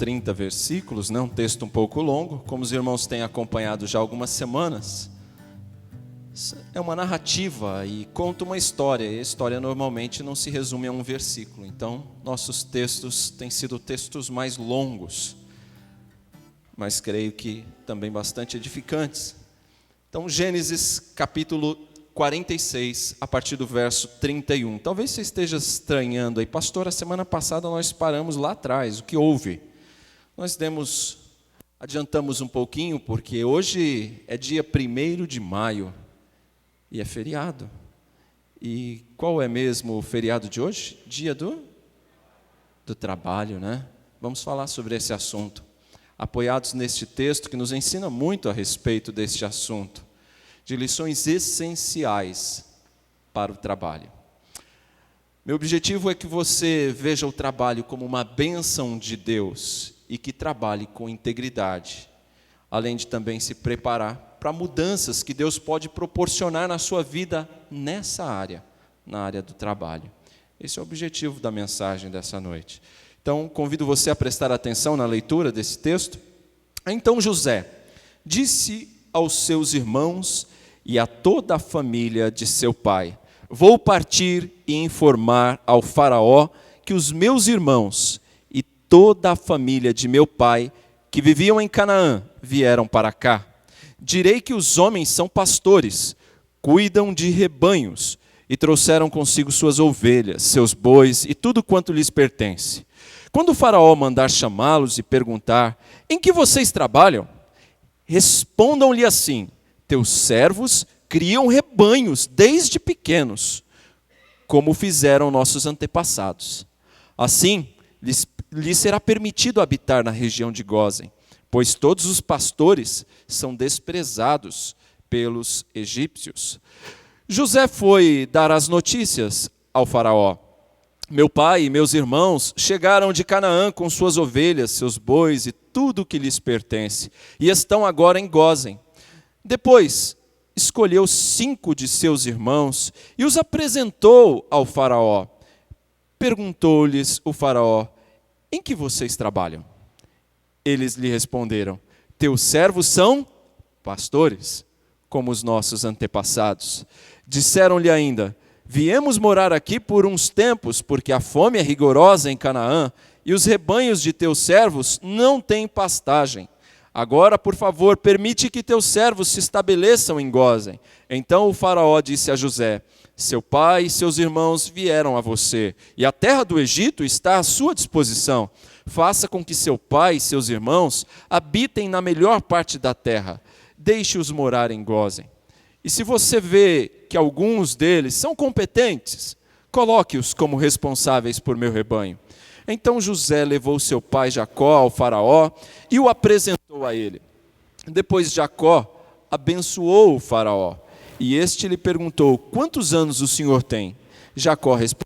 30 versículos, né? Um texto um pouco longo, como os irmãos têm acompanhado já há algumas semanas. É uma narrativa e conta uma história, e a história normalmente não se resume a um versículo. Então, nossos textos têm sido textos mais longos, mas creio que também bastante edificantes. Então, Gênesis capítulo 46, a partir do verso 31. Talvez você esteja estranhando aí, pastor, a semana passada nós paramos lá atrás, o que houve? Nós adiantamos um pouquinho, porque hoje é dia 1º de maio, e é feriado. E qual é mesmo o feriado de hoje? Dia do trabalho, né? Vamos falar sobre esse assunto, apoiados neste texto que nos ensina muito a respeito deste assunto, de lições essenciais para o trabalho. Meu objetivo é que você veja o trabalho como uma bênção de Deus e que trabalhe com integridade, além de também se preparar para mudanças que Deus pode proporcionar na sua vida nessa área, na área do trabalho. Esse é o objetivo da mensagem dessa noite. Então, convido você a prestar atenção na leitura desse texto. Então José disse aos seus irmãos e a toda a família de seu pai: vou partir e informar ao faraó que os meus irmãos e toda a família de meu pai, que viviam em Canaã, vieram para cá. Direi que os homens são pastores, cuidam de rebanhos, e trouxeram consigo suas ovelhas, seus bois e tudo quanto lhes pertence. Quando o faraó mandar chamá-los e perguntar: em que vocês trabalham? Respondam-lhe assim: teus servos criam rebanhos desde pequenos, como fizeram nossos antepassados. Assim, lhes será permitido habitar na região de Gósen, pois todos os pastores são desprezados pelos egípcios. José foi dar as notícias ao faraó: meu pai e meus irmãos chegaram de Canaã com suas ovelhas, seus bois e tudo o que lhes pertence, e estão agora em Gósen. Depois escolheu 5 de seus irmãos e os apresentou ao faraó. Perguntou-lhes o faraó: em que vocês trabalham? Eles lhe responderam: teus servos são pastores, como os nossos antepassados. Disseram-lhe ainda: viemos morar aqui por uns tempos, porque a fome é rigorosa em Canaã, e os rebanhos de teus servos não têm pastagem. Agora, por favor, permite que teus servos se estabeleçam em Gósen. Então o faraó disse a José: seu pai e seus irmãos vieram a você, e a terra do Egito está à sua disposição. Faça com que seu pai e seus irmãos habitem na melhor parte da terra. Deixe-os morar em Gósen. E se você vê que alguns deles são competentes, coloque-os como responsáveis por meu rebanho. Então José levou seu pai Jacó ao faraó e o apresentou a ele. Depois Jacó abençoou o faraó, e este lhe perguntou: quantos anos o senhor tem? Jacó respondeu: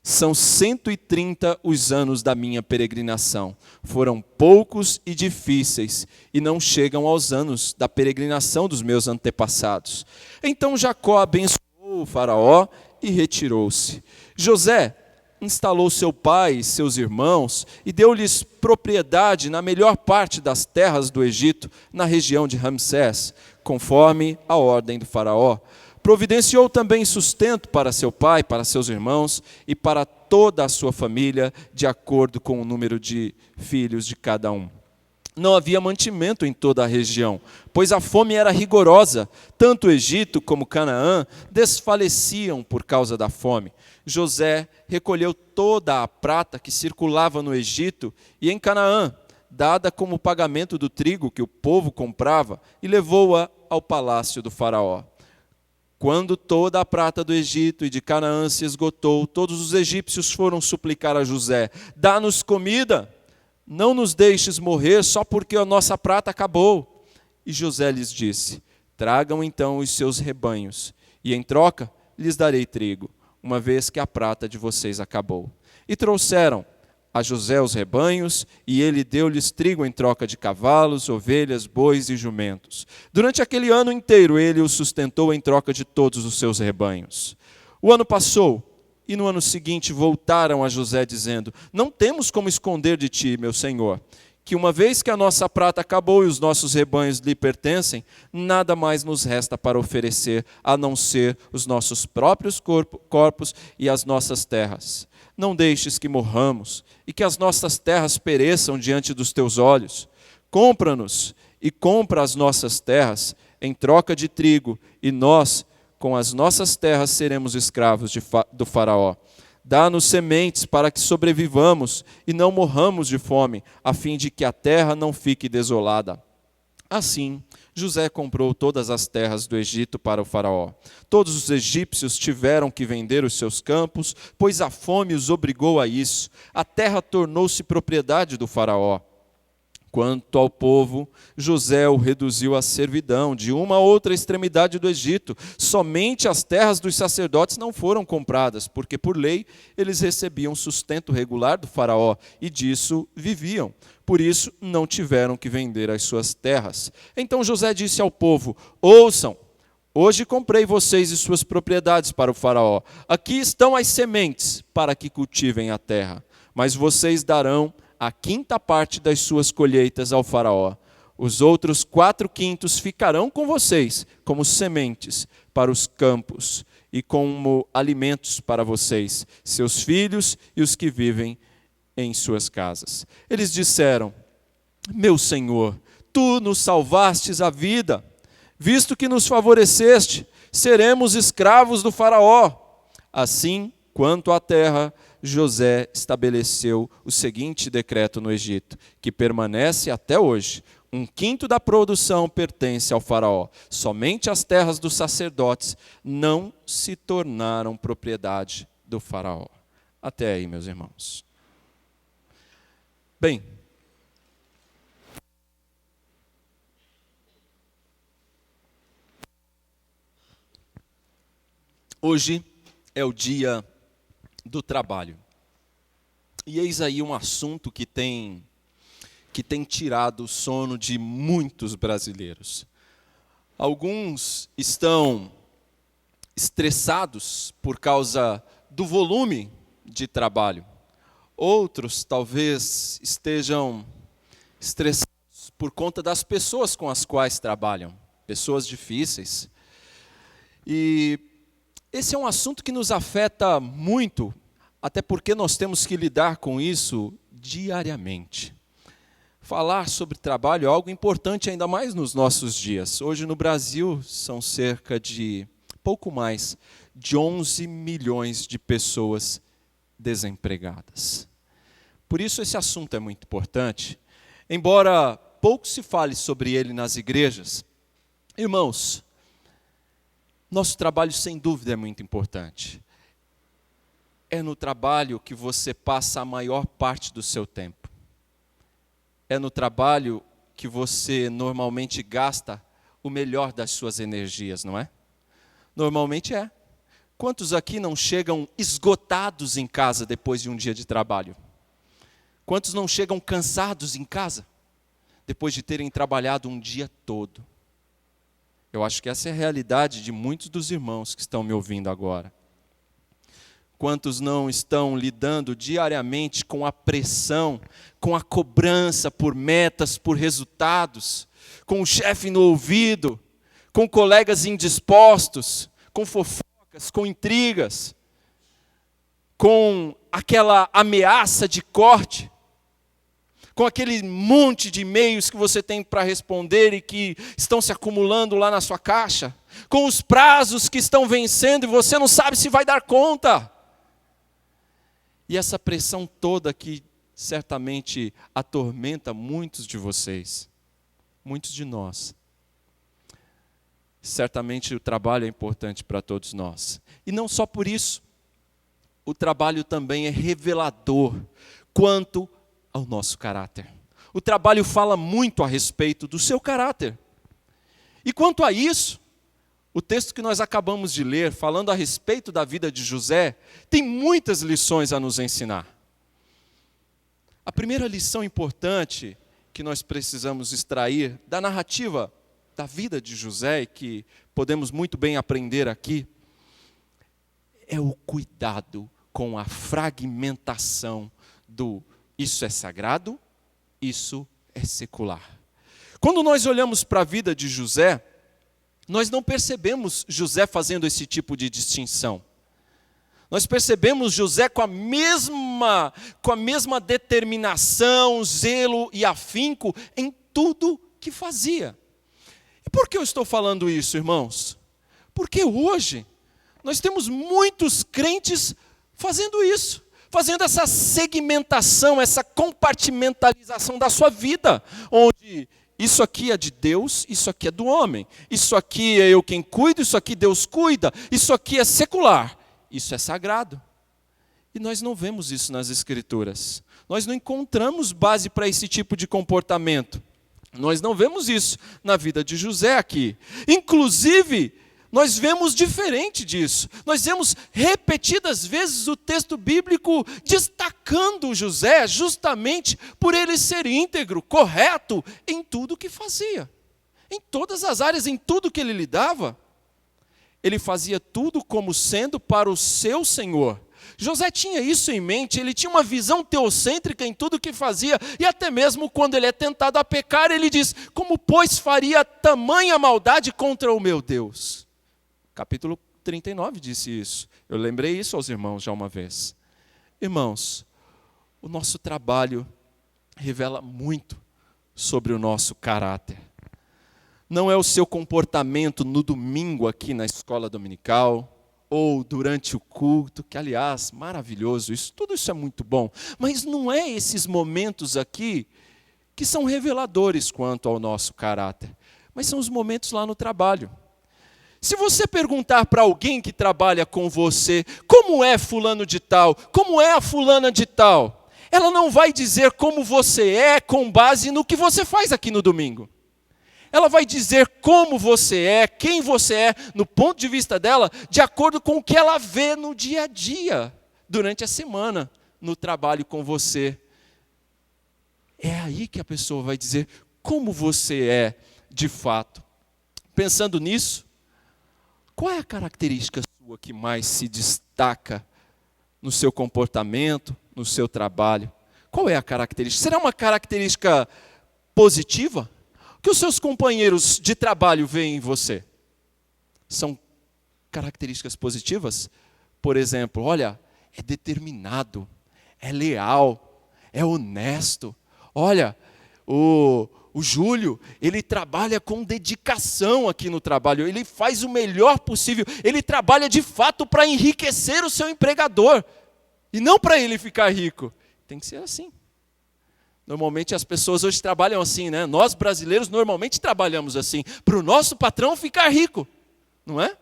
são 130 os anos da minha peregrinação. Foram poucos e difíceis, e não chegam aos anos da peregrinação dos meus antepassados. Então Jacó abençoou o faraó e retirou-se. José instalou seu pai e seus irmãos e deu-lhes propriedade na melhor parte das terras do Egito, na região de Ramsés, conforme a ordem do faraó. Providenciou também sustento para seu pai, para seus irmãos e para toda a sua família, de acordo com o número de filhos de cada um. Não havia mantimento em toda a região, pois a fome era rigorosa. Tanto o Egito como Canaã desfaleciam por causa da fome. José recolheu toda a prata que circulava no Egito e em Canaã, dada como pagamento do trigo que o povo comprava, e levou-a ao palácio do faraó. Quando toda a prata do Egito e de Canaã se esgotou, todos os egípcios foram suplicar a José: dá-nos comida, não nos deixes morrer só porque a nossa prata acabou. E José lhes disse: tragam então os seus rebanhos, e em troca lhes darei trigo, uma vez que a prata de vocês acabou. E trouxeram a José os rebanhos, e ele deu-lhes trigo em troca de cavalos, ovelhas, bois e jumentos. Durante aquele ano inteiro ele os sustentou em troca de todos os seus rebanhos. O ano passou, e no ano seguinte voltaram a José dizendo: não temos como esconder de ti, meu senhor, que uma vez que a nossa prata acabou e os nossos rebanhos lhe pertencem, nada mais nos resta para oferecer, a não ser os nossos próprios corpos e as nossas terras. Não deixes que morramos e que as nossas terras pereçam diante dos teus olhos. Compra-nos e compra as nossas terras em troca de trigo, e nós, com as nossas terras, seremos escravos do faraó. Dá-nos sementes para que sobrevivamos e não morramos de fome, a fim de que a terra não fique desolada. Assim, José comprou todas as terras do Egito para o faraó. Todos os egípcios tiveram que vender os seus campos, pois a fome os obrigou a isso. A terra tornou-se propriedade do faraó. Quanto ao povo, José o reduziu à servidão, de uma a outra extremidade do Egito. Somente as terras dos sacerdotes não foram compradas, porque por lei eles recebiam sustento regular do faraó e disso viviam. Por isso não tiveram que vender as suas terras. Então José disse ao povo: ouçam, hoje comprei vocês e suas propriedades para o faraó. Aqui estão as sementes para que cultivem a terra, mas vocês darão a quinta parte das suas colheitas ao faraó. Os outros 4/5 ficarão com vocês, como sementes para os campos e como alimentos para vocês, seus filhos e os que vivem em suas casas. Eles disseram: meu senhor, tu nos salvastes a vida, visto que nos favoreceste, seremos escravos do faraó. Assim, quanto à terra, José estabeleceu o seguinte decreto no Egito, que permanece até hoje: 1/5 da produção pertence ao faraó. Somente as terras dos sacerdotes não se tornaram propriedade do faraó. Até aí, meus irmãos. Bem, hoje é o dia do trabalho. E eis aí um assunto que tem tirado o sono de muitos brasileiros. Alguns estão estressados por causa do volume de trabalho. Outros talvez estejam estressados por conta das pessoas com as quais trabalham, pessoas difíceis. E esse é um assunto que nos afeta muito, até porque nós temos que lidar com isso diariamente. Falar sobre trabalho é algo importante, ainda mais nos nossos dias. Hoje no Brasil são cerca de pouco mais de 11 milhões de pessoas desempregadas. Por isso esse assunto é muito importante, embora pouco se fale sobre ele nas igrejas. Irmãos, nosso trabalho, sem dúvida, é muito importante. É no trabalho que você passa a maior parte do seu tempo. É no trabalho que você normalmente gasta o melhor das suas energias, não é? Normalmente é. Quantos aqui não chegam esgotados em casa depois de um dia de trabalho? Quantos não chegam cansados em casa depois de terem trabalhado um dia todo? Eu acho que essa é a realidade de muitos dos irmãos que estão me ouvindo agora. Quantos não estão lidando diariamente com a pressão, com a cobrança por metas, por resultados, com o chefe no ouvido, com colegas indispostos, com fofocas, com intrigas, com aquela ameaça de corte, com aquele monte de e-mails que você tem para responder e que estão se acumulando lá na sua caixa, com os prazos que estão vencendo e você não sabe se vai dar conta. E essa pressão toda que certamente atormenta muitos de vocês, muitos de nós. Certamente o trabalho é importante para todos nós. E não só por isso, o trabalho também é revelador quanto ao nosso caráter. O trabalho fala muito a respeito do seu caráter. E quanto a isso, o texto que nós acabamos de ler, falando a respeito da vida de José, tem muitas lições a nos ensinar. A primeira lição importante que nós precisamos extrair da narrativa da vida de José, e que podemos muito bem aprender aqui, é o cuidado com a fragmentação do isso é sagrado, isso é secular. Quando nós olhamos para a vida de José, nós não percebemos José fazendo esse tipo de distinção. Nós percebemos José com a mesma determinação, zelo e afinco em tudo que fazia. E por que eu estou falando isso, irmãos? Porque hoje nós temos muitos crentes fazendo isso, fazendo essa segmentação, essa compartimentalização da sua vida, onde isso aqui é de Deus, isso aqui é do homem, isso aqui é eu quem cuido, isso aqui Deus cuida, isso aqui é secular, isso é sagrado. E nós não vemos isso nas Escrituras. Nós não encontramos base para esse tipo de comportamento. Nós não vemos isso na vida de José aqui. Inclusive, nós vemos diferente disso. Nós vemos repetidas vezes o texto bíblico destacando José justamente por ele ser íntegro, correto em tudo que fazia. Em todas as áreas, em tudo que ele lidava. Ele fazia tudo como sendo para o seu Senhor. José tinha isso em mente, ele tinha uma visão teocêntrica em tudo que fazia, e até mesmo quando ele é tentado a pecar, ele diz: como pois faria tamanha maldade contra o meu Deus? Capítulo 39 disse isso. Eu lembrei isso aos irmãos já uma vez. Irmãos, o nosso trabalho revela muito sobre o nosso caráter. Não é o seu comportamento no domingo aqui na escola dominical, ou durante o culto, que aliás, maravilhoso isso, tudo isso é muito bom. Mas não é esses momentos aqui que são reveladores quanto ao nosso caráter, mas são os momentos lá no trabalho. Se você perguntar para alguém que trabalha com você, como é fulano de tal, como é a fulana de tal, ela não vai dizer como você é com base no que você faz aqui no domingo. Ela vai dizer como você é, quem você é, no ponto de vista dela, de acordo com o que ela vê no dia a dia, durante a semana, no trabalho com você. É aí que a pessoa vai dizer como você é de fato. Pensando nisso, qual é a característica sua que mais se destaca no seu comportamento, no seu trabalho? Qual é a característica? Será uma característica positiva? O que os seus companheiros de trabalho veem em você? São características positivas? Por exemplo, olha, é determinado, é leal, é honesto. Olha, o Júlio, ele trabalha com dedicação aqui no trabalho, ele faz o melhor possível, ele trabalha de fato para enriquecer o seu empregador, e não para ele ficar rico. Tem que ser assim. Normalmente as pessoas hoje trabalham assim, né? Nós brasileiros normalmente trabalhamos assim, para o nosso patrão ficar rico, não é?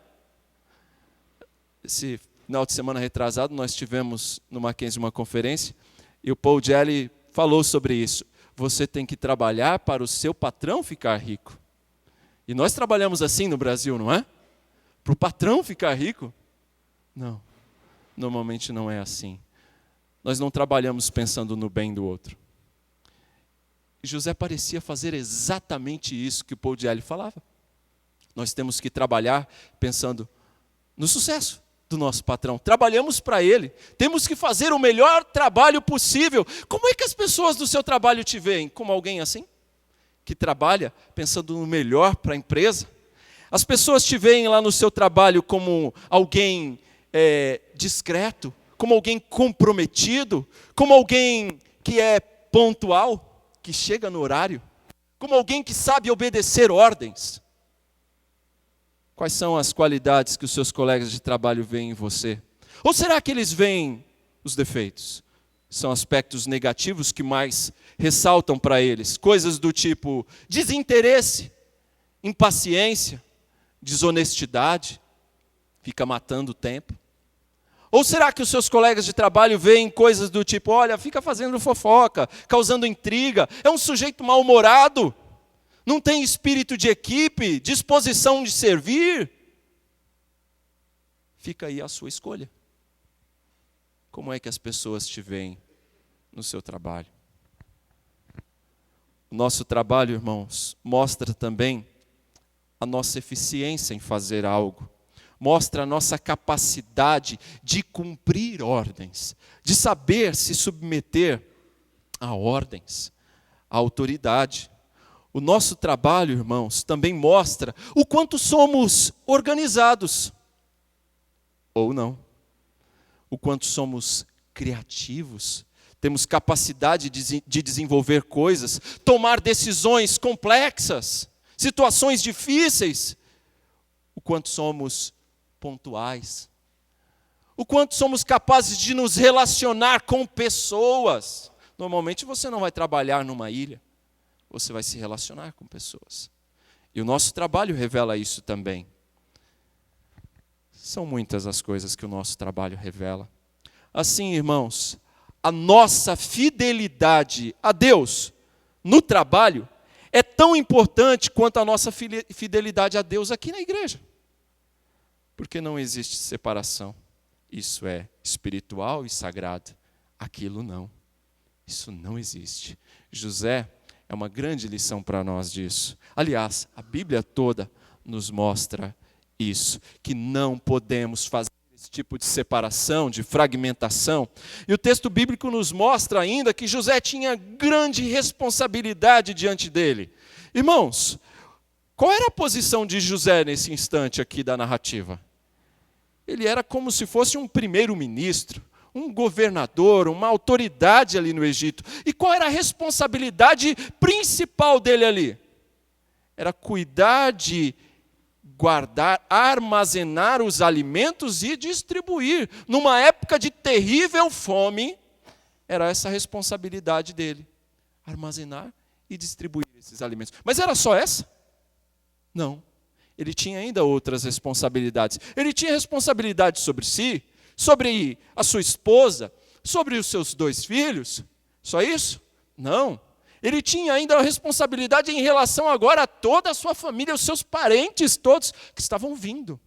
Esse final de semana retrasado nós tivemos no Mackenzie uma conferência, e o Paul Gelli falou sobre isso. Você tem que trabalhar para o seu patrão ficar rico. E nós trabalhamos assim no Brasil, não é? Para o patrão ficar rico? Não, normalmente não é assim. Nós não trabalhamos pensando no bem do outro. E José parecia fazer exatamente isso que o Paul Gelli falava. Nós temos que trabalhar pensando no sucesso do nosso patrão. Trabalhamos para ele. Temos que fazer o melhor trabalho possível. Como é que as pessoas do seu trabalho te veem? Como alguém assim? Que trabalha pensando no melhor para a empresa? As pessoas te veem lá no seu trabalho como alguém discreto? Como alguém comprometido? Como alguém que é pontual? Que chega no horário, como alguém que sabe obedecer ordens? Quais são as qualidades que os seus colegas de trabalho veem em você? Ou será que eles veem os defeitos? São aspectos negativos que mais ressaltam para eles, coisas do tipo desinteresse, impaciência, desonestidade, fica matando o tempo. Ou será que os seus colegas de trabalho veem coisas do tipo, olha, fica fazendo fofoca, causando intriga, é um sujeito mal-humorado, não tem espírito de equipe, disposição de servir? Fica aí a sua escolha. Como é que as pessoas te veem no seu trabalho? O nosso trabalho, irmãos, mostra também a nossa eficiência em fazer algo. mostra a nossa capacidade de cumprir ordens, de saber se submeter a ordens, a autoridade. O nosso trabalho, irmãos, também mostra o quanto somos organizados, ou não, o quanto somos criativos, temos capacidade de desenvolver coisas, tomar decisões complexas, situações difíceis, o quanto somos pontuais, o quanto somos capazes de nos relacionar com pessoas. Normalmente você não vai trabalhar numa ilha, você vai se relacionar com pessoas. E o nosso trabalho revela isso também. São muitas as coisas que o nosso trabalho revela. Assim, irmãos, a nossa fidelidade a Deus no trabalho é tão importante quanto a nossa fidelidade a Deus aqui na igreja. Porque não existe separação. Isso é espiritual e sagrado. Aquilo não. Isso não existe. José é uma grande lição para nós disso. Aliás, a Bíblia toda nos mostra isso, que não podemos fazer esse tipo de separação, de fragmentação. E o texto bíblico nos mostra ainda que José tinha grande responsabilidade diante dele. Irmãos, qual era a posição de José nesse instante aqui da narrativa? Ele era como se fosse um primeiro-ministro, um governador, uma autoridade ali no Egito. E qual era a responsabilidade principal dele ali? Era cuidar de guardar, armazenar os alimentos e distribuir. Numa época de terrível fome, era essa a responsabilidade dele. Armazenar e distribuir esses alimentos. Mas era só essa? Não. Ele tinha ainda outras responsabilidades. Ele tinha responsabilidade sobre si, sobre a sua esposa, sobre os seus 2 filhos. Só isso? Não. Ele tinha ainda a responsabilidade em relação agora a toda a sua família, os seus parentes todos que estavam vindo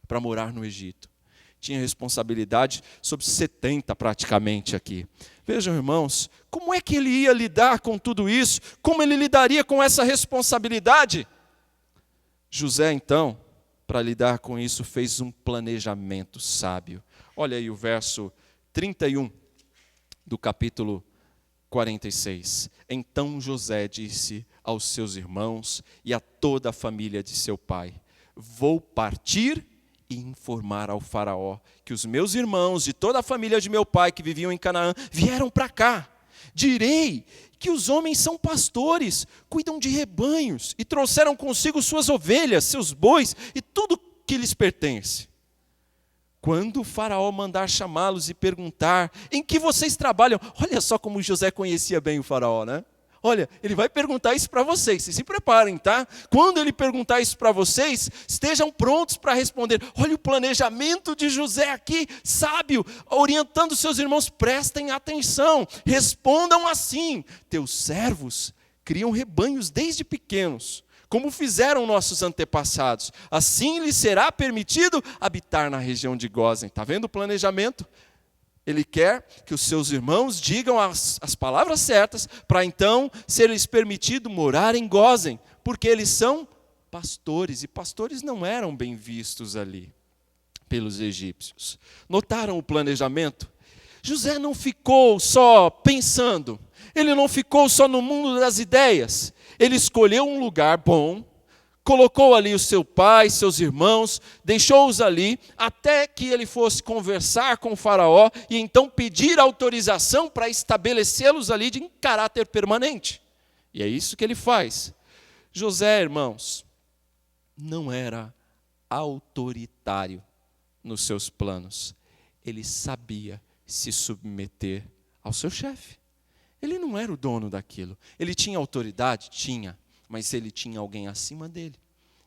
para morar no Egito. Tinha responsabilidade sobre 70 praticamente aqui. Vejam, irmãos, como é que ele ia lidar com tudo isso? Como ele lidaria com essa responsabilidade? José, então, para lidar com isso, fez um planejamento sábio. Olha aí o verso 31 do capítulo 46. Então José disse aos seus irmãos e a toda a família de seu pai: vou partir e informar ao faraó que os meus irmãos de toda a família de meu pai que viviam em Canaã vieram para cá. Direi que os homens são pastores, cuidam de rebanhos e trouxeram consigo suas ovelhas, seus bois e tudo que lhes pertence. Quando o faraó mandar chamá-los e perguntar: em que vocês trabalham? Olha só como José conhecia bem o faraó, né? Olha, ele vai perguntar isso para vocês, se preparem, tá? Quando ele perguntar isso para vocês, estejam prontos para responder. Olha o planejamento de José aqui, sábio, orientando seus irmãos: prestem atenção, respondam assim: teus servos criam rebanhos desde pequenos, como fizeram nossos antepassados. Assim lhes será permitido habitar na região de Gósen. Está vendo o planejamento? Ele quer que os seus irmãos digam as palavras certas para então ser-lhes permitido morar em Gósen, porque eles são pastores, e pastores não eram bem vistos ali pelos egípcios. Notaram o planejamento? José não ficou só pensando, ele não ficou só no mundo das ideias, ele escolheu um lugar bom, colocou ali o seu pai, seus irmãos, deixou-os ali, até que ele fosse conversar com o faraó, e então pedir autorização para estabelecê-los ali em caráter permanente. E é isso que ele faz. José, irmãos, não era autoritário nos seus planos. Ele sabia se submeter ao seu chefe. Ele não era o dono daquilo. Ele tinha autoridade? Tinha. Mas ele tinha alguém acima dele.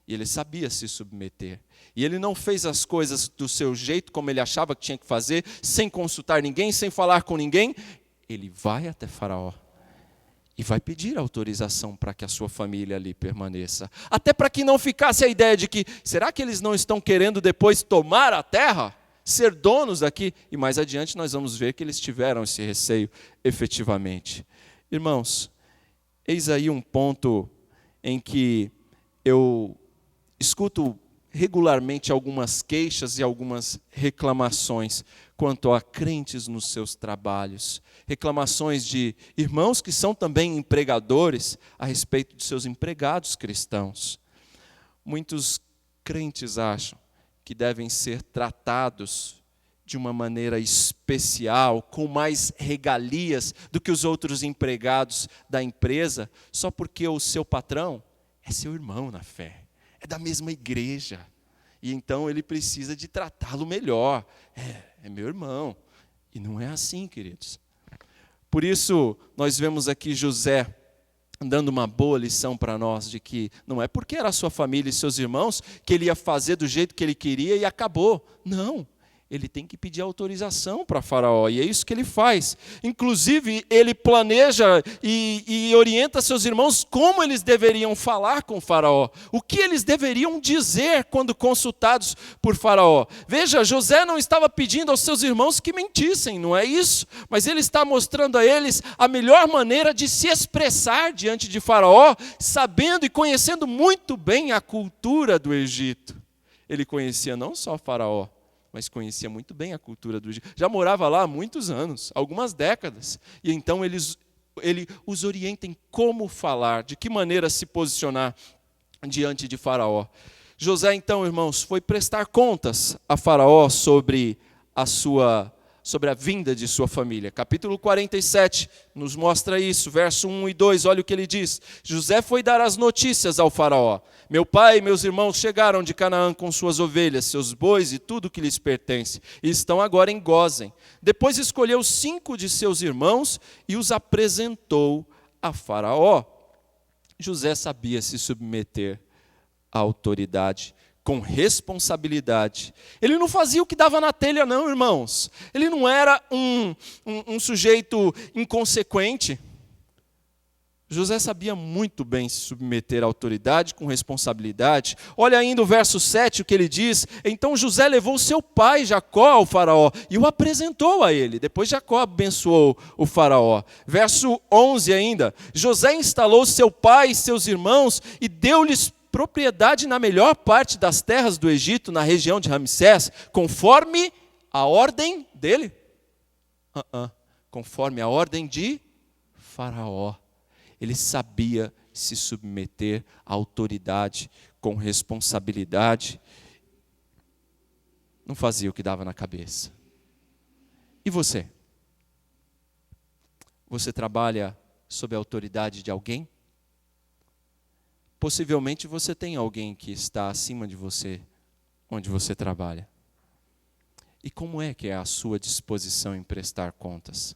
E ele sabia se submeter. E ele não fez as coisas do seu jeito, como ele achava que tinha que fazer, sem consultar ninguém, sem falar com ninguém. Ele vai até Faraó e vai pedir autorização para que a sua família ali permaneça. Até para que não ficasse a ideia de que, será que eles não estão querendo depois tomar a terra? Ser donos daqui? E mais adiante nós vamos ver que eles tiveram esse receio efetivamente. Irmãos, eis aí um ponto em que eu escuto regularmente algumas queixas e algumas reclamações quanto a crentes nos seus trabalhos. Reclamações de irmãos que são também empregadores a respeito de seus empregados cristãos. Muitos crentes acham que devem ser tratados de uma maneira especial, com mais regalias do que os outros empregados da empresa, só porque o seu patrão é seu irmão na fé, é da mesma igreja, e então ele precisa de tratá-lo melhor. É meu irmão. E não é assim, queridos. Por isso, nós vemos aqui José dando uma boa lição para nós, de que não é porque era a sua família e seus irmãos que ele ia fazer do jeito que ele queria e acabou. Não. Ele tem que pedir autorização para Faraó, e é isso que ele faz. Inclusive, ele planeja e orienta seus irmãos como eles deveriam falar com Faraó, o que eles deveriam dizer quando consultados por Faraó. Veja, José não estava pedindo aos seus irmãos que mentissem, não é isso? Mas ele está mostrando a eles a melhor maneira de se expressar diante de Faraó, sabendo e conhecendo muito bem a cultura do Egito. Ele conhecia não só Faraó, mas conhecia muito bem a cultura do Egito. Já morava lá há muitos anos, algumas décadas. E então ele os orienta em como falar, de que maneira se posicionar diante de Faraó. José, então, irmãos, foi prestar contas a Faraó sobre a vinda de sua família. Capítulo 47 nos mostra isso, verso 1 e 2, olha o que ele diz. José foi dar as notícias ao Faraó. Meu pai e meus irmãos chegaram de Canaã com suas ovelhas, seus bois e tudo que lhes pertence, e estão agora em Gósen. Depois escolheu 5 de seus irmãos e os apresentou a Faraó. José sabia se submeter à autoridade com responsabilidade. Ele não fazia o que dava na telha, não, irmãos. Ele não era um sujeito inconsequente. José sabia muito bem se submeter à autoridade com responsabilidade. Olha ainda o verso 7, o que ele diz. Então José levou seu pai Jacó ao Faraó e o apresentou a ele. Depois Jacó abençoou o Faraó. Verso 11 ainda. José instalou seu pai e seus irmãos e deu-lhes propriedade na melhor parte das terras do Egito, na região de Ramsés, conforme a ordem dele? Conforme a ordem de Faraó. Ele sabia se submeter à autoridade com responsabilidade. Não fazia o que dava na cabeça. E você? Você trabalha sob a autoridade de alguém? Possivelmente você tem alguém que está acima de você, onde você trabalha. E como é que é a sua disposição em prestar contas?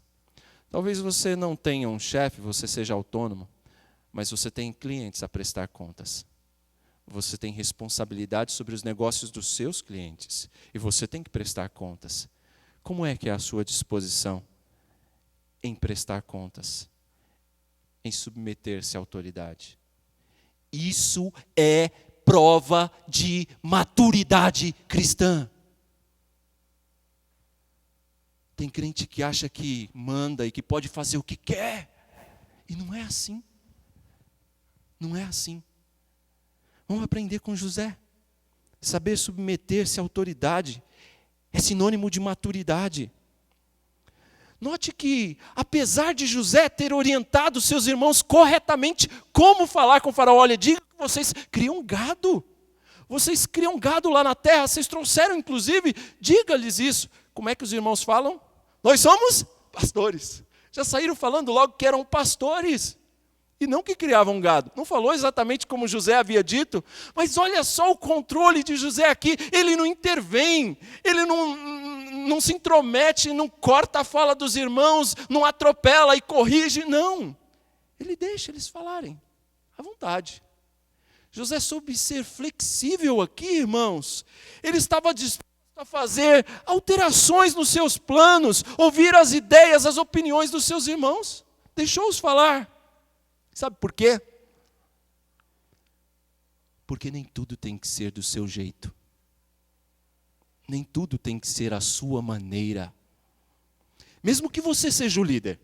Talvez você não tenha um chefe, você seja autônomo, mas você tem clientes a prestar contas. Você tem responsabilidade sobre os negócios dos seus clientes, e você tem que prestar contas. Como é que é a sua disposição em prestar contas? Em submeter-se à autoridade? Isso é prova de maturidade cristã. Tem crente que acha que manda e que pode fazer o que quer. E não é assim. Não é assim. Vamos aprender com José. Saber submeter-se à autoridade é sinônimo de maturidade. Note que, apesar de José ter orientado seus irmãos corretamente como falar com o Faraó, olha, diga que vocês criam gado. Vocês criam gado lá na terra, vocês trouxeram inclusive, diga-lhes isso. Como é que os irmãos falam? Nós somos pastores. Já saíram falando logo que eram pastores. E não que criavam gado. Não falou exatamente como José havia dito, mas olha só o controle de José aqui. Ele não intervém, ele não se intromete, não corta a fala dos irmãos, não atropela e corrige, não. Ele deixa eles falarem, à vontade. José soube ser flexível aqui, irmãos. Ele estava disposto a fazer alterações nos seus planos, ouvir as ideias, as opiniões dos seus irmãos. Deixou-os falar. Sabe por quê? Porque nem tudo tem que ser do seu jeito. Nem tudo tem que ser a sua maneira. Mesmo que você seja o líder.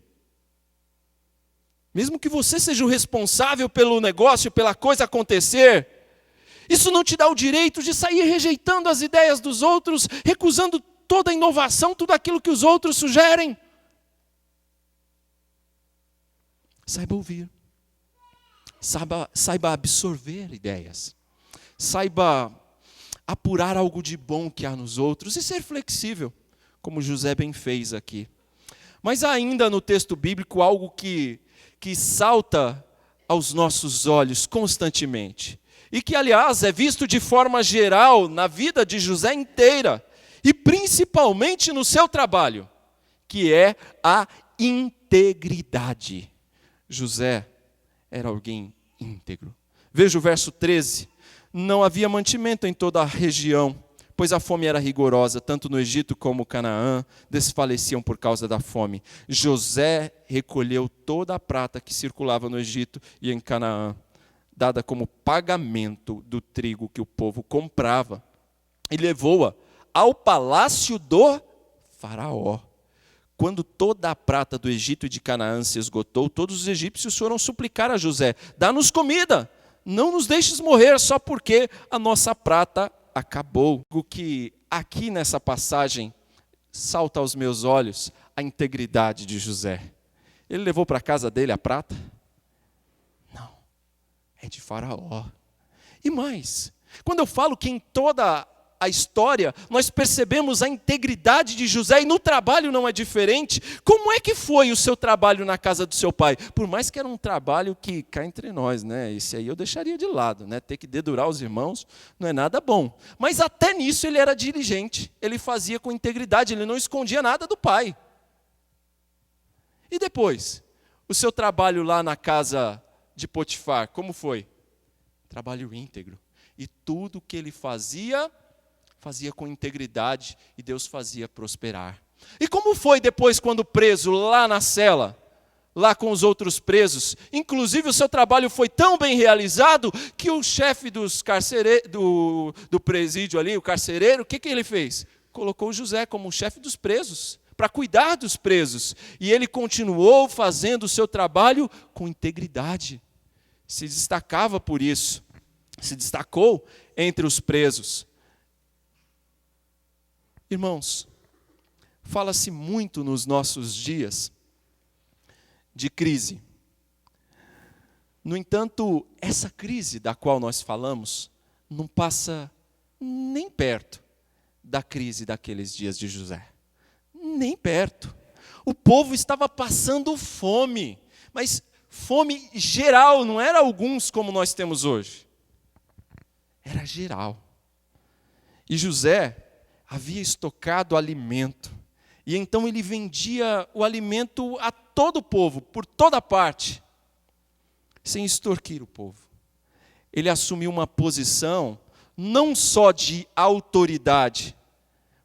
Mesmo que você seja o responsável pelo negócio, pela coisa acontecer. Isso não te dá o direito de sair rejeitando as ideias dos outros, recusando toda a inovação, tudo aquilo que os outros sugerem. Saiba ouvir. Saiba absorver ideias. Saiba apurar algo de bom que há nos outros e ser flexível, como José bem fez aqui. Mas ainda no texto bíblico, algo que salta aos nossos olhos constantemente. E que, aliás, é visto de forma geral na vida de José inteira. E principalmente no seu trabalho, que é a integridade. José era alguém íntegro. Veja o verso 13. Não havia mantimento em toda a região, pois a fome era rigorosa, tanto no Egito como Canaã desfaleciam por causa da fome. José recolheu toda a prata que circulava no Egito e em Canaã, dada como pagamento do trigo que o povo comprava, e levou-a ao palácio do faraó. Quando toda a prata do Egito e de Canaã se esgotou, todos os egípcios foram suplicar a José: dá-nos comida, não nos deixes morrer só porque a nossa prata acabou. O que aqui nessa passagem salta aos meus olhos, a integridade de José. Ele levou para a casa dele a prata? Não, é de Faraó. E mais, quando eu falo que em toda a história nós percebemos a integridade de José, e no trabalho não é diferente, como é que foi o seu trabalho na casa do seu pai? Por mais que era um trabalho que, cá entre nós, né, esse aí eu deixaria de lado, né, ter que dedurar os irmãos não é nada bom, mas até nisso ele era diligente, ele fazia com integridade, ele não escondia nada do pai. E depois, o seu trabalho lá na casa de Potifar, como foi? Trabalho íntegro, e tudo que ele fazia com integridade, e Deus fazia prosperar. E como foi depois quando preso lá na cela, lá com os outros presos? Inclusive o seu trabalho foi tão bem realizado que o chefe do presídio ali, o carcereiro, o que ele fez? Colocou José como chefe dos presos, para cuidar dos presos. E ele continuou fazendo o seu trabalho com integridade. Se destacava por isso, se destacou entre os presos. Irmãos, fala-se muito nos nossos dias de crise. No entanto, essa crise da qual nós falamos não passa nem perto da crise daqueles dias de José. Nem perto. O povo estava passando fome, mas fome geral, não era alguns como nós temos hoje. Era geral. E José havia estocado alimento, e então ele vendia o alimento a todo o povo, por toda parte, sem extorquir o povo. Ele assumiu uma posição não só de autoridade,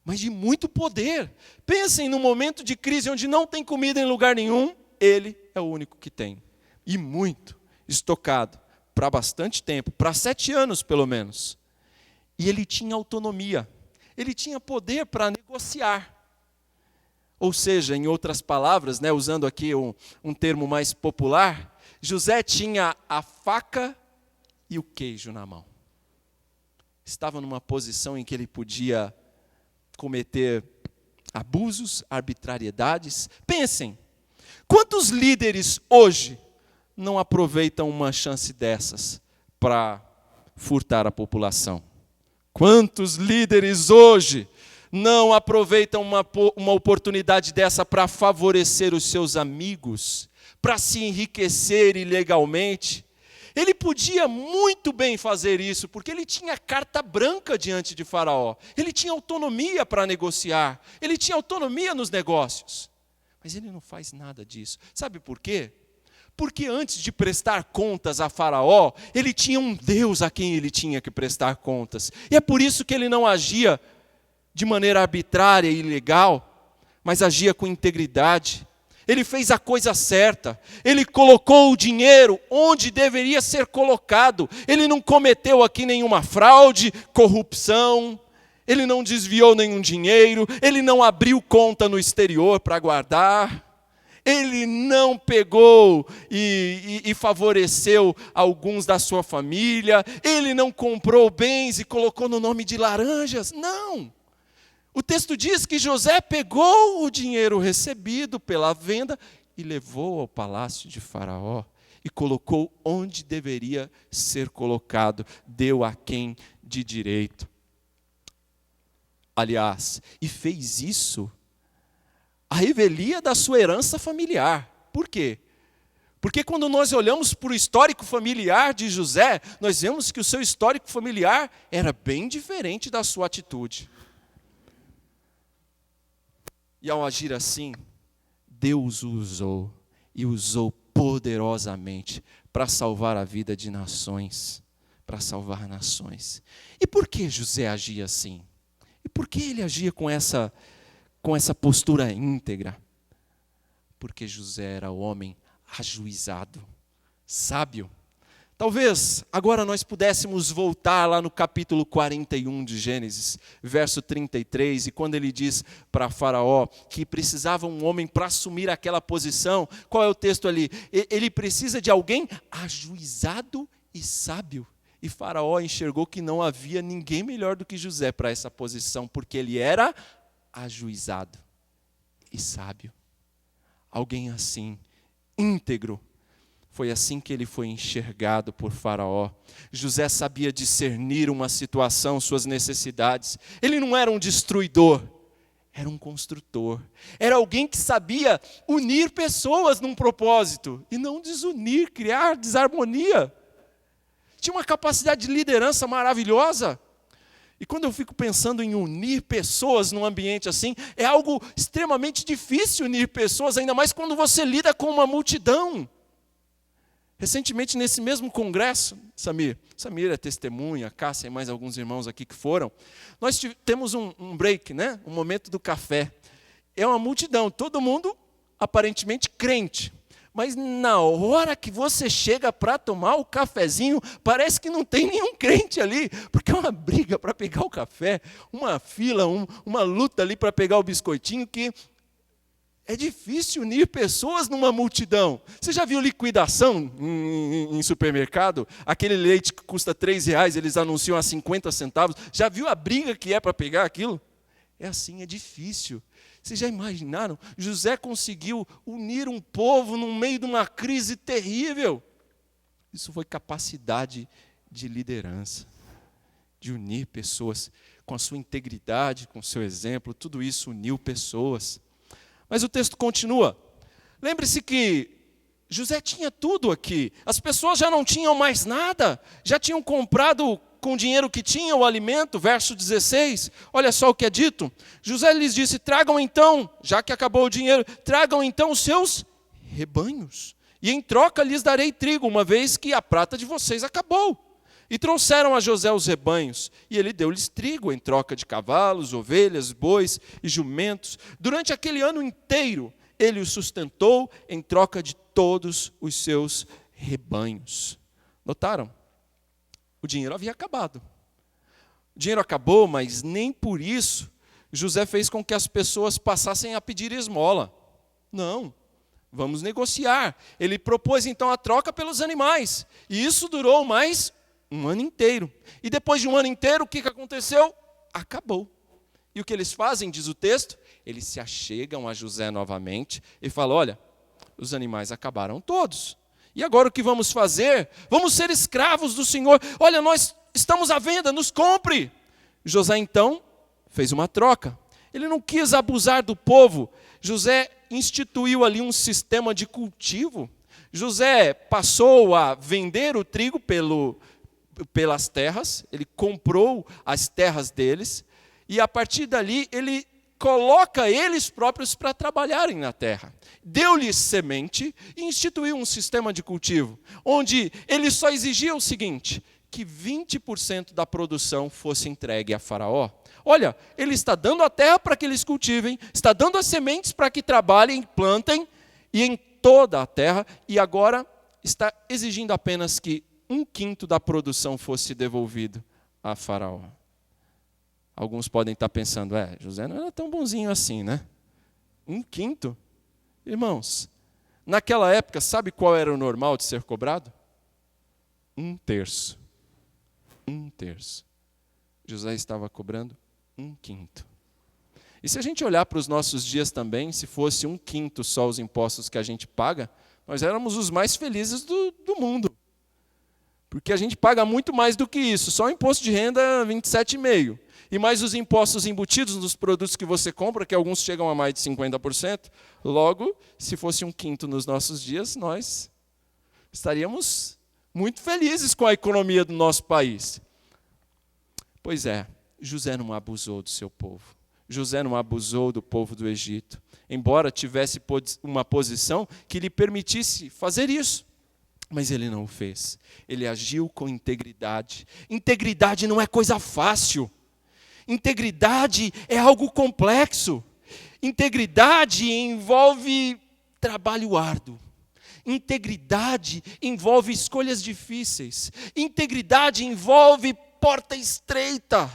mas de muito poder. Pensem num momento de crise onde não tem comida em lugar nenhum, ele é o único que tem, e muito, estocado, para bastante tempo, para 7 anos pelo menos. E ele tinha autonomia. Ele tinha poder para negociar. Ou seja, em outras palavras, né, usando aqui um termo mais popular, José tinha a faca e o queijo na mão. Estava numa posição em que ele podia cometer abusos, arbitrariedades. Pensem, quantos líderes hoje não aproveitam uma chance dessas para furtar a população? Quantos líderes hoje não aproveitam uma oportunidade dessa para favorecer os seus amigos, para se enriquecer ilegalmente? Ele podia muito bem fazer isso, porque ele tinha carta branca diante de Faraó. Ele tinha autonomia para negociar, ele tinha autonomia nos negócios. Mas ele não faz nada disso. Sabe por quê? Porque antes de prestar contas a Faraó, ele tinha um Deus a quem ele tinha que prestar contas. E é por isso que ele não agia de maneira arbitrária e ilegal, mas agia com integridade. Ele fez a coisa certa. Ele colocou o dinheiro onde deveria ser colocado. Ele não cometeu aqui nenhuma fraude, corrupção. Ele não desviou nenhum dinheiro. Ele não abriu conta no exterior para guardar. Ele não pegou e favoreceu alguns da sua família. Ele não comprou bens e colocou no nome de laranjas. Não. O texto diz que José pegou o dinheiro recebido pela venda e levou ao palácio de Faraó e colocou onde deveria ser colocado. Deu a quem de direito. Aliás, e fez isso a revelia da sua herança familiar. Por quê? Porque quando nós olhamos para o histórico familiar de José, nós vemos que o seu histórico familiar era bem diferente da sua atitude. E ao agir assim, Deus o usou, e usou poderosamente para salvar a vida de nações, para salvar nações. E por que José agia assim? E por que ele agia com essa postura íntegra? Porque José era homem ajuizado, sábio. Talvez agora nós pudéssemos voltar lá no capítulo 41 de Gênesis, verso 33, e quando ele diz para Faraó que precisava um homem para assumir aquela posição, qual é o texto ali? Ele precisa de alguém ajuizado e sábio. E Faraó enxergou que não havia ninguém melhor do que José para essa posição, porque ele era ajuizado e sábio. Alguém assim, íntegro. Foi assim que ele foi enxergado por Faraó. José sabia discernir uma situação, suas necessidades. Ele não era um destruidor, era um construtor. Era alguém que sabia unir pessoas num propósito e não desunir, criar desarmonia. Tinha uma capacidade de liderança maravilhosa. E quando eu fico pensando em unir pessoas num ambiente assim, é algo extremamente difícil unir pessoas, ainda mais quando você lida com uma multidão. Recentemente, nesse mesmo congresso, Samir é testemunha, Cássia e mais alguns irmãos aqui que foram, nós temos um break, né? Um momento do café. É uma multidão, todo mundo aparentemente crente. Mas na hora que você chega para tomar o cafezinho, parece que não tem nenhum crente ali, porque é uma briga para pegar o café, uma fila, uma luta ali para pegar o biscoitinho, que é difícil unir pessoas numa multidão. Você já viu liquidação em supermercado? Aquele leite que custa R$3, eles anunciam a 50 centavos. Já viu a briga que é para pegar aquilo? É assim, é difícil. Vocês já imaginaram? José conseguiu unir um povo no meio de uma crise terrível. Isso foi capacidade de liderança, de unir pessoas com a sua integridade, com o seu exemplo. Tudo isso uniu pessoas. Mas o texto continua. Lembre-se que José tinha tudo aqui. As pessoas já não tinham mais nada. Já tinham comprado com o dinheiro que tinha o alimento. Verso 16. Olha só o que é dito. José lhes disse, tragam então, já que acabou o dinheiro, tragam então os seus rebanhos. E em troca lhes darei trigo, uma vez que a prata de vocês acabou. E trouxeram a José os rebanhos, e ele deu-lhes trigo em troca de cavalos, ovelhas, bois e jumentos. Durante aquele ano inteiro, ele os sustentou em troca de todos os seus rebanhos. Notaram? O dinheiro havia acabado. O dinheiro acabou, mas nem por isso José fez com que as pessoas passassem a pedir esmola. Não. Vamos negociar. Ele propôs então a troca pelos animais. E isso durou mais um ano inteiro. E depois de um ano inteiro, o que aconteceu? Acabou. E o que eles fazem, diz o texto? Eles se achegam a José novamente e falam, olha, os animais acabaram todos. E agora o que vamos fazer? Vamos ser escravos do Senhor. Olha, nós estamos à venda, nos compre. José então fez uma troca. Ele não quis abusar do povo. José instituiu ali um sistema de cultivo. José passou a vender o trigo pelas terras, ele comprou as terras deles, e a partir dali ele coloca eles próprios para trabalharem na terra. Deu-lhes semente e instituiu um sistema de cultivo, onde ele só exigia o seguinte, que 20% da produção fosse entregue a Faraó. Olha, ele está dando a terra para que eles cultivem, está dando as sementes para que trabalhem, plantem, e em toda a terra, e agora está exigindo apenas que 1/5 da produção fosse devolvido a Faraó. Alguns podem estar pensando, José não era tão bonzinho assim, né? 1/5? Irmãos, Naquela época, sabe qual era o normal de ser cobrado? 1/3. 1/3. José estava cobrando 1/5. E se a gente olhar para os nossos dias também, se fosse 1/5 só os impostos que a gente paga, nós éramos os mais felizes do mundo. Porque a gente paga muito mais do que isso. Só o imposto de renda é 27,5%. E mais os impostos embutidos nos produtos que você compra, que alguns chegam a mais de 50%. Logo, se fosse 1/5 nos nossos dias, nós estaríamos muito felizes com a economia do nosso país. Pois é, José não abusou do seu povo. José não abusou do povo do Egito, embora tivesse uma posição que lhe permitisse fazer isso. Mas ele não o fez. Ele agiu com integridade. Integridade não é coisa fácil. Integridade é algo complexo. Integridade envolve trabalho árduo. Integridade envolve escolhas difíceis. Integridade envolve porta estreita,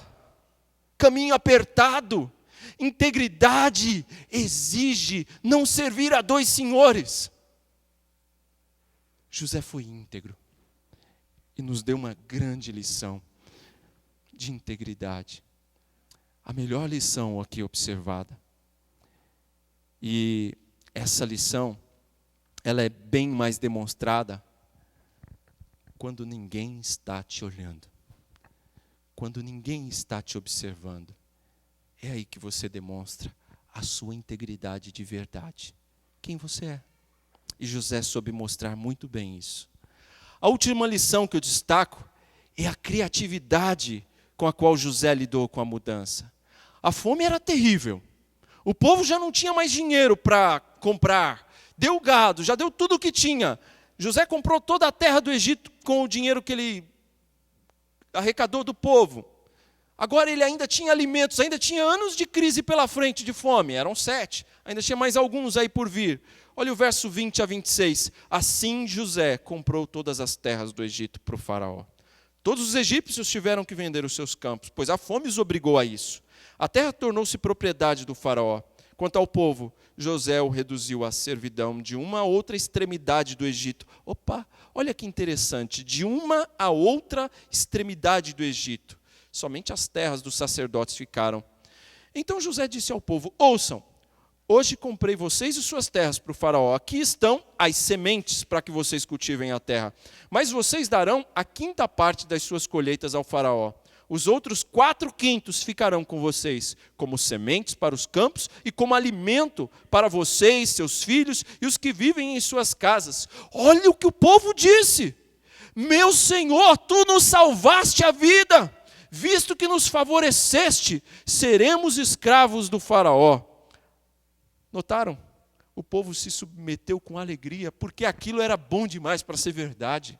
caminho apertado. Integridade exige não servir a dois senhores. José foi íntegro e nos deu uma grande lição de integridade. A melhor lição aqui observada. E essa lição, ela é bem mais demonstrada quando ninguém está te olhando. Quando ninguém está te observando. É aí que você demonstra a sua integridade de verdade. Quem você é. E José soube mostrar muito bem isso. A última lição que eu destaco é a criatividade com a qual José lidou com a mudança. A fome era terrível. O povo já não tinha mais dinheiro para comprar. Deu gado, já deu tudo o que tinha. José comprou toda a terra do Egito com o dinheiro que ele arrecadou do povo. Agora ele ainda tinha alimentos, ainda tinha anos de crise pela frente, de fome. Eram 7, ainda tinha mais alguns aí por vir. Olha o verso 20 a 26. Assim José comprou todas as terras do Egito para o faraó. Todos os egípcios tiveram que vender os seus campos, pois a fome os obrigou a isso. A terra tornou-se propriedade do faraó. Quanto ao povo, José o reduziu à servidão de uma a outra extremidade do Egito. Opa, olha que interessante, de uma a outra extremidade do Egito. Somente as terras dos sacerdotes ficaram. Então José disse ao povo, ouçam, hoje comprei vocês e suas terras para o faraó. Aqui estão as sementes para que vocês cultivem a terra. Mas vocês darão a 5ª parte das suas colheitas ao faraó. Os outros 4/5 ficarão com vocês, como sementes para os campos e como alimento para vocês, seus filhos e os que vivem em suas casas. Olha o que o povo disse. Meu Senhor, tu nos salvaste a vida. Visto que nos favoreceste, seremos escravos do faraó. Notaram? O povo se submeteu com alegria, porque aquilo era bom demais para ser verdade.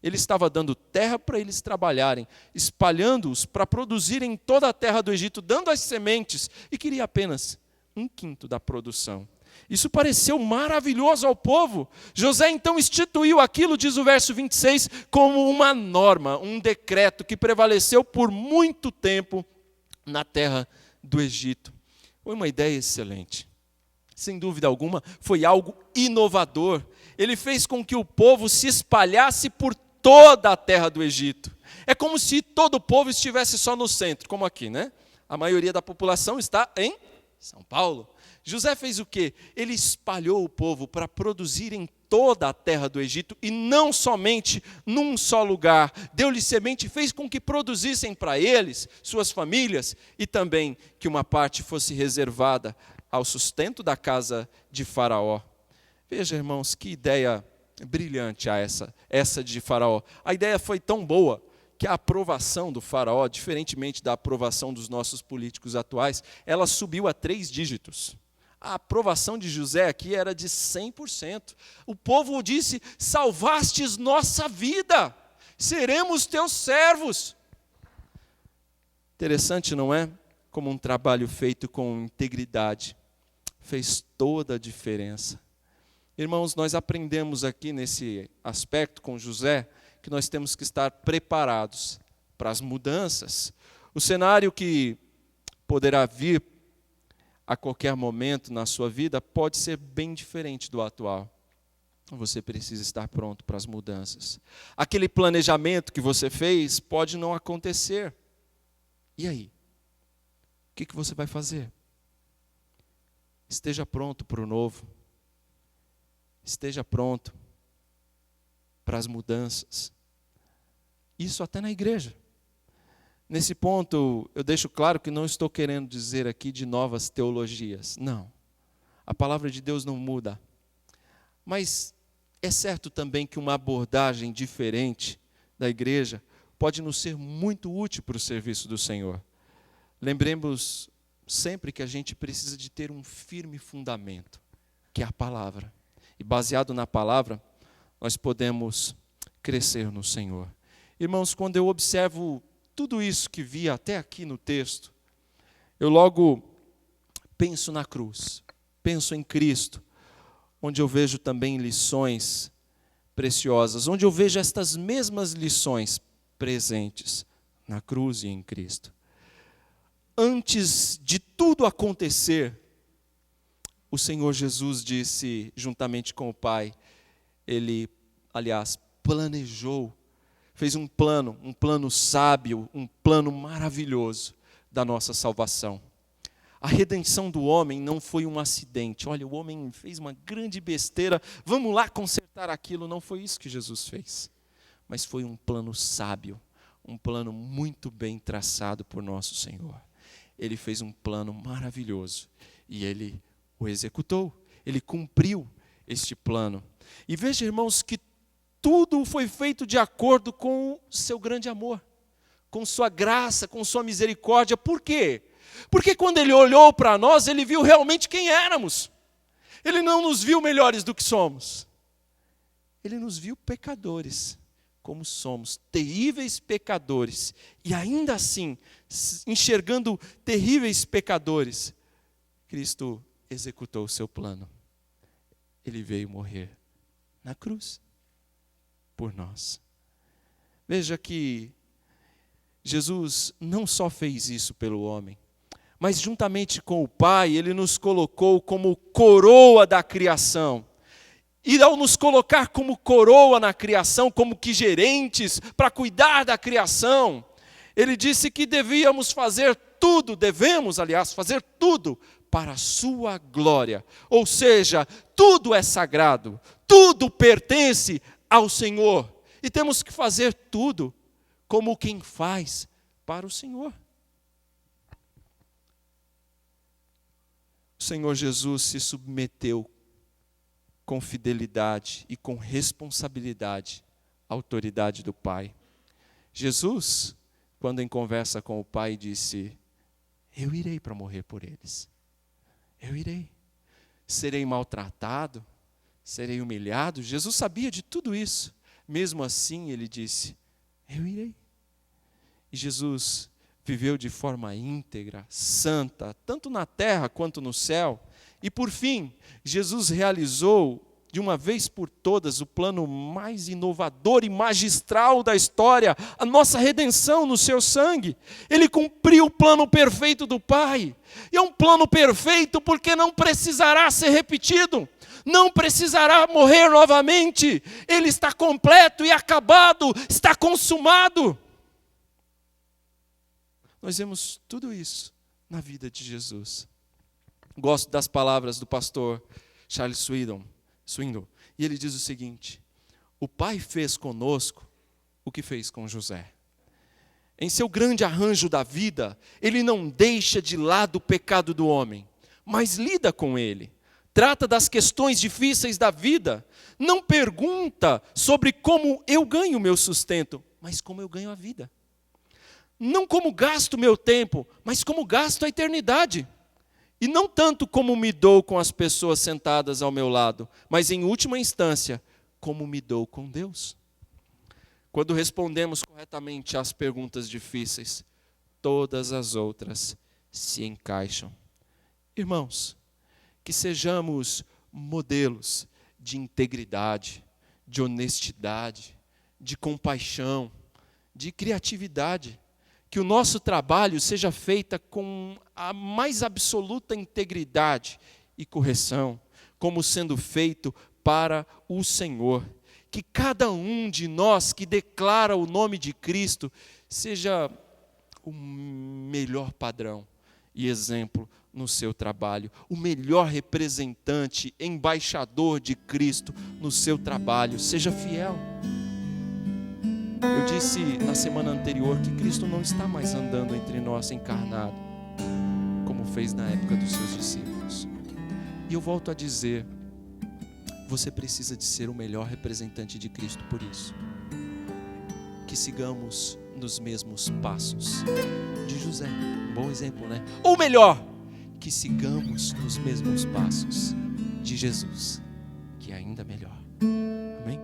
Ele estava dando terra para eles trabalharem, espalhando-os para produzirem toda a terra do Egito, dando as sementes, e queria apenas 1/5 da produção. Isso pareceu maravilhoso ao povo. José então instituiu aquilo, diz o verso 26, como uma norma, um decreto que prevaleceu por muito tempo na terra do Egito. Foi uma ideia excelente. Sem dúvida alguma, foi algo inovador. Ele fez com que o povo se espalhasse por toda a terra do Egito. É como se todo o povo estivesse só no centro, como aqui, né? A maioria da população está em São Paulo. José fez o quê? Ele espalhou o povo para produzir em toda a terra do Egito e não somente num só lugar. Deu-lhe semente e fez com que produzissem para eles, suas famílias, e também que uma parte fosse reservada ao sustento da casa de Faraó. Veja, irmãos, que ideia brilhante essa de Faraó. A ideia foi tão boa que a aprovação do Faraó, diferentemente da aprovação dos nossos políticos atuais, ela subiu a 3 dígitos. A aprovação de José aqui era de 100%. O povo disse, salvastes nossa vida, seremos teus servos. Interessante, não é? Como um trabalho feito com integridade fez toda a diferença. Irmãos, nós aprendemos aqui nesse aspecto com José que nós temos que estar preparados para as mudanças. O cenário que poderá vir a qualquer momento na sua vida pode ser bem diferente do atual. Você precisa estar pronto para as mudanças. Aquele planejamento que você fez pode não acontecer. E aí? O que você vai fazer? Esteja pronto para o novo. Esteja pronto para as mudanças. Isso até na igreja. Nesse ponto, eu deixo claro que não estou querendo dizer aqui de novas teologias. Não. A palavra de Deus não muda. Mas é certo também que uma abordagem diferente da igreja pode nos ser muito útil para o serviço do Senhor. Lembremos sempre que a gente precisa de ter um firme fundamento, que é a palavra. E baseado na palavra, nós podemos crescer no Senhor. Irmãos, quando eu observo tudo isso que vi até aqui no texto, eu logo penso na cruz, penso em Cristo, onde eu vejo também lições preciosas, onde eu vejo estas mesmas lições presentes na cruz e em Cristo. Antes de tudo acontecer, o Senhor Jesus disse, juntamente com o Pai, Ele, aliás, planejou, fez um plano sábio, um plano maravilhoso da nossa salvação. A redenção do homem não foi um acidente. Olha, o homem fez uma grande besteira, vamos lá consertar aquilo. Não foi isso que Jesus fez. Mas foi um plano sábio, um plano muito bem traçado por nosso Senhor. Ele fez um plano maravilhoso e Ele o executou. Ele cumpriu este plano. E veja, irmãos, que tudo foi feito de acordo com seu grande amor, com sua graça, com sua misericórdia. Por quê? Porque quando Ele olhou para nós, Ele viu realmente quem éramos. Ele não nos viu melhores do que somos. Ele nos viu pecadores, como somos, terríveis pecadores. E ainda assim, enxergando terríveis pecadores, Cristo executou o seu plano. Ele veio morrer na cruz por nós. Veja que Jesus não só fez isso pelo homem, mas juntamente com o Pai, Ele nos colocou como coroa da criação. E ao nos colocar como coroa na criação, como que gerentes para cuidar da criação, Ele disse que devemos, aliás, fazer tudo para a sua glória. Ou seja, tudo é sagrado, tudo pertence ao Senhor. E temos que fazer tudo como quem faz para o Senhor. O Senhor Jesus se submeteu com fidelidade e com responsabilidade à autoridade do Pai. Jesus, quando em conversa com o Pai, disse: eu irei para morrer por eles. Eu irei. Serei maltratado, serei humilhado. Jesus sabia de tudo isso. Mesmo assim, Ele disse: eu irei. E Jesus viveu de forma íntegra, santa, tanto na terra quanto no céu. E por fim, Jesus realizou de uma vez por todas o plano mais inovador e magistral da história, a nossa redenção no seu sangue. Ele cumpriu o plano perfeito do Pai. E é um plano perfeito porque não precisará ser repetido, não precisará morrer novamente. Ele está completo e acabado, está consumado. Nós vemos tudo isso na vida de Jesus. Gosto das palavras do pastor Charles Swindoll. E ele diz o seguinte: o Pai fez conosco o que fez com José. Em seu grande arranjo da vida, Ele não deixa de lado o pecado do homem, mas lida com ele. Trata das questões difíceis da vida. Não pergunta sobre como eu ganho o meu sustento, mas como eu ganho a vida. Não como gasto meu tempo, mas como gasto a eternidade. E não tanto como me dou com as pessoas sentadas ao meu lado, mas em última instância, como me dou com Deus. Quando respondemos corretamente às perguntas difíceis, todas as outras se encaixam. Irmãos, que sejamos modelos de integridade, de honestidade, de compaixão, de criatividade. Que o nosso trabalho seja feito com a mais absoluta integridade e correção, como sendo feito para o Senhor. Que cada um de nós que declara o nome de Cristo seja o melhor padrão e exemplo no seu trabalho, o melhor representante, embaixador de Cristo no seu trabalho. Seja fiel. Eu disse na semana anterior que Cristo não está mais andando entre nós encarnado, como fez na época dos seus discípulos. E eu volto a dizer, você precisa de ser o melhor representante de Cristo por isso. Que sigamos nos mesmos passos de José. Um bom exemplo, né? Ou melhor, que sigamos nos mesmos passos de Jesus, que é ainda melhor. Amém?